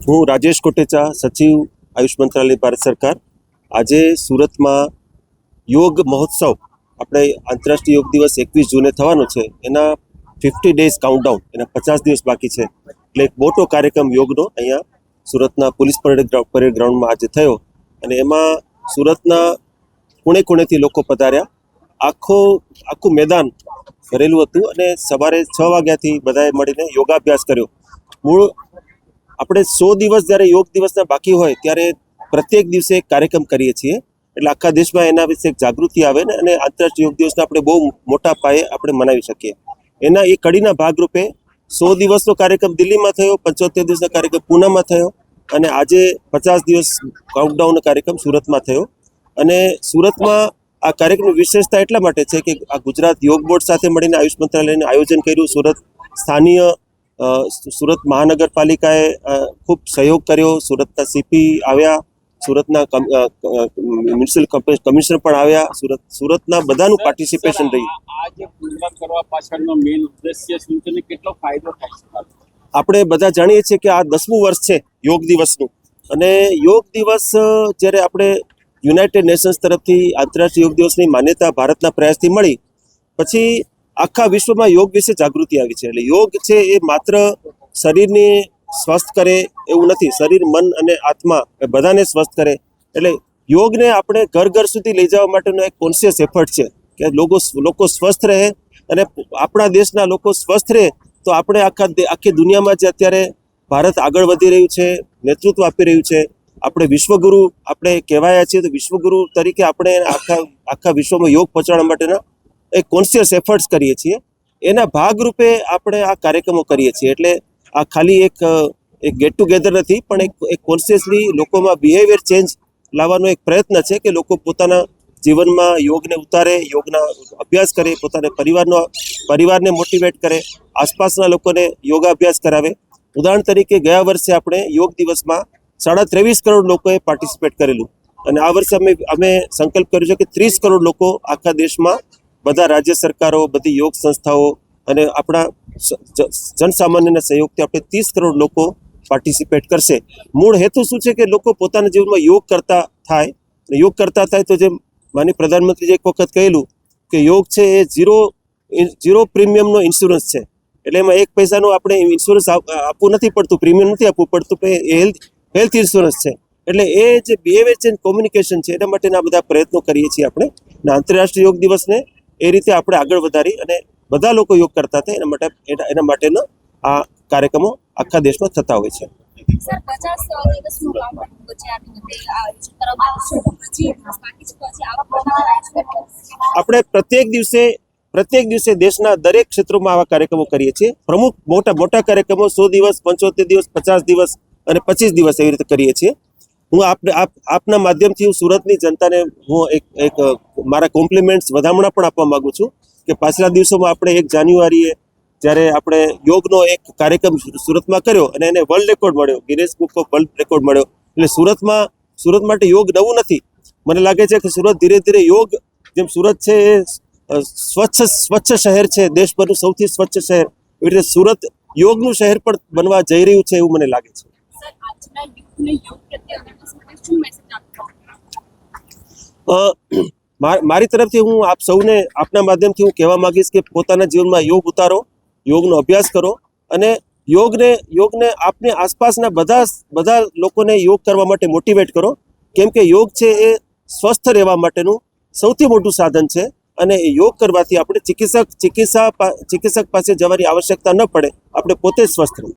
હું રાજેશ કોટેચા, સચિવ આયુષ મંત્રાલય, ભારત સરકાર. આજે સુરતમાં યોગ મહોત્સવ, આપણે આંતરરાષ્ટ્રીય યોગ દિવસ 21 જૂને થવાનો છે, એના 50 ડેઝ કાઉન્ટડાઉન, એના 50 દિવસ બાકી છે. એટલે એક મોટો કાર્યક્રમ યોગનો અહીંયા સુરતના પોલીસ પરેડ ગ્રાઉન્ડમાં આજે થયો, અને એમાં સુરતના ખૂણે ખૂણેથી લોકો પધાર્યા. આખું મેદાન ભરેલું હતું, અને સવારે 6 વાગ્યાથી બધાએ મળીને યોગાભ્યાસ કર્યો. મૂળ આપણે 100 દિવસ જ્યારે યોગ દિવસના બાકી હોય ત્યારે પ્રત્યેક દિવસે એક કાર્યક્રમ કરીએ છીએ, એટલે આખા દેશમાં એના વિશે એક જાગૃતિ આવે ને, અને આંતરરાષ્ટ્રીય યોગ દિવસને આપણે બહુ મોટા પાયે આપણે મનાવી શકીએ. એના એ કડીના ભાગરૂપે 100 દિવસનો કાર્યક્રમ દિલ્હીમાં થયો, 75 દિવસનો કાર્યક્રમ પૂનામાં થયો, અને આજે 50 દિવસ કાઉન્ટડાઉનનો કાર્યક્રમ સુરતમાં થયો. અને સુરતમાં આ કાર્યક્રમની વિશેષતા એટલા માટે છે કે આ ગુજરાત યોગ બોર્ડ સાથે મળીને આયુષ મંત્રાલયને આયોજન કર્યું. સ્થાનીય સુરત મહાનગરપાલિકાએ ખૂબ સહયોગ કર્યો. સુરતના સીપી આવ્યા, સુરતના મ્યુનિસિપલ કમિશનર પણ આવ્યા. સુરતના બધાનું પાર્ટિસિપેશન રહ્યું. આપણે બધા જાણીએ છીએ કે આ 10મું વર્ષ છે યોગ દિવસનું, અને યોગ દિવસ જ્યારે આપણે યુનાઇટેડ નેશન્સ તરફથી આંતરરાષ્ટ્રીય યોગ દિવસની માન્યતા ભારતના પ્રયાસથી મળી પછી આખા વિશ્વમાં યોગ વિશે જાગૃતિ આવી છે. એટલે યોગ છે એ માત્ર શરીરને સ્વસ્થ કરે એવું નથી, શરીર, મન અને આત્મા બધાને સ્વસ્થ કરે. એટલે યોગને આપણે ઘર ઘર સુધી લઈ જવા માટેનો એક કોન્શિયસ એફર્ટ છે કે લોકો સ્વસ્થ રહે, અને આપણા દેશના લોકો સ્વસ્થ રહે તો આપણે આખી દુનિયામાં જે અત્યારે ભારત આગળ વધી રહ્યું છે, નેતૃત્વ આપી રહ્યું છે, આપણે વિશ્વગુરુ આપણે કહેવાયા છીએ, તો વિશ્વગુરુ તરીકે આપણે આખા વિશ્વમાં યોગ પહોંચાડવા માટેના એક કોન્શિયસ એફર્ટ્સ કરીએ છીએ. એના ભાગરૂપે આપણે આ કાર્યક્રમો કરીએ છીએ. એટલે આ ખાલી એક ગેટ ટુગેધર નથી, પણ એક કોન્શિયસલી લોકોમાં બિહેવિયર ચેન્જ લાવવાનો એક પ્રયત્ન છે કે લોકો પોતાના જીવનમાં યોગને ઉતારે, યોગના અભ્યાસ કરે, પોતાના પરિવારને મોટિવેટ કરે, આસપાસના લોકોને યોગાભ્યાસ કરાવે. ઉદાહરણ તરીકે ગયા વર્ષે આપણે યોગ દિવસમાં 23.5 કરોડ લોકોએ પાર્ટિસિપેટ કરેલું, અને આ વર્ષે અમે સંકલ્પ કર્યો છે કે 30 કરોડ લોકો આખા દેશમાં, બધા રાજ્ય સરકારો, બધી યોગ સંસ્થાઓ અને આપણા જનસામાન્યના સહયોગથી આપણે 30 કરોડ લોકો પાર્ટિસિપેટ કરશે. મૂળ હેતુ શું છે કે લોકો પોતાના જીવનમાં યોગ કરતા થાય. તો જેમ માનનીય પ્રધાનમંત્રીએ એક વખત કહેલું કે યોગ છે એ ઝીરો પ્રીમિયમનો ઇન્સ્યોરન્સ છે. એટલે એમાં 1 પૈસાનું આપણે ઇન્સ્યોરન્સ આપવું નથી પડતું, પ્રીમિયમ નથી આપવું પડતું, એ હેલ્થ ઇન્સ્યોરન્સ છે. એટલે એ જે બિહેવિયર ચેન્જ કોમ્યુનિકેશન છે એના માટેના બધા પ્રયત્નો કરીએ છીએ આપણે. અને આંતરરાષ્ટ્રીય યોગ દિવસને એ રીતે આપણે આગળ વધારી અને બધા લોકો યોગ કરતા થાય એના માટેના આ કાર્યક્રમો આખા દેશમાં થતા હોય છે. આપણે પ્રત્યેક દિવસે દેશના દરેક ક્ષેત્રોમાં આવા કાર્યક્રમો કરીએ છીએ. પ્રમુખ મોટા કાર્યક્રમો 100 દિવસ, 75 દિવસ, 50 દિવસ અને 25 દિવસ એવી રીતે કરીએ છીએ. હું આપના માધ્યમથી હું સુરતની જનતાને એક મારા કોમ્પ્લિમેન્ટ્સ, વધામણા પણ આપવા માંગુ છું કે પાછલા દિવસોમાં આપણે 1 જાન્યુઆરીએ જ્યારે આપણે યોગનો એક કાર્યક્રમ સુરતમાં કર્યો અને એને વર્લ્ડ રેકોર્ડ મળ્યો, Guinness book of world record મળ્યો. એટલે સુરત માટે યોગ નવું નથી. મને લાગે છે કે સુરત ધીરે ધીરે યોગ, જેમ સુરત છે એ સ્વચ્છ શહેર છે, દેશભરનું સૌથી સ્વચ્છ શહેર, એવી રીતે સુરત યોગનું શહેર પણ બનવા જઈ રહ્યું છે એવું મને લાગે છે. મારી તરફથી હું આપ સૌને આપના માધ્યમથી હું કહેવા માંગીશ કે પોતાના જીવનમાં યોગ ઉતારો, યોગનો અભ્યાસ કરો, અને યોગને આપની આસપાસના બધા લોકોને યોગ કરવા માટે મોટિવેટ કરો. કેમ કે યોગ છે એ સ્વસ્થ રહેવા માટેનું સૌથી મોટું સાધન છે, અને યોગ કરવાથી આપણે ચિકિત્સક પાસે જવાની આવશ્યકતા ન પડે, આપણે પોતે જ સ્વસ્થ રહીએ.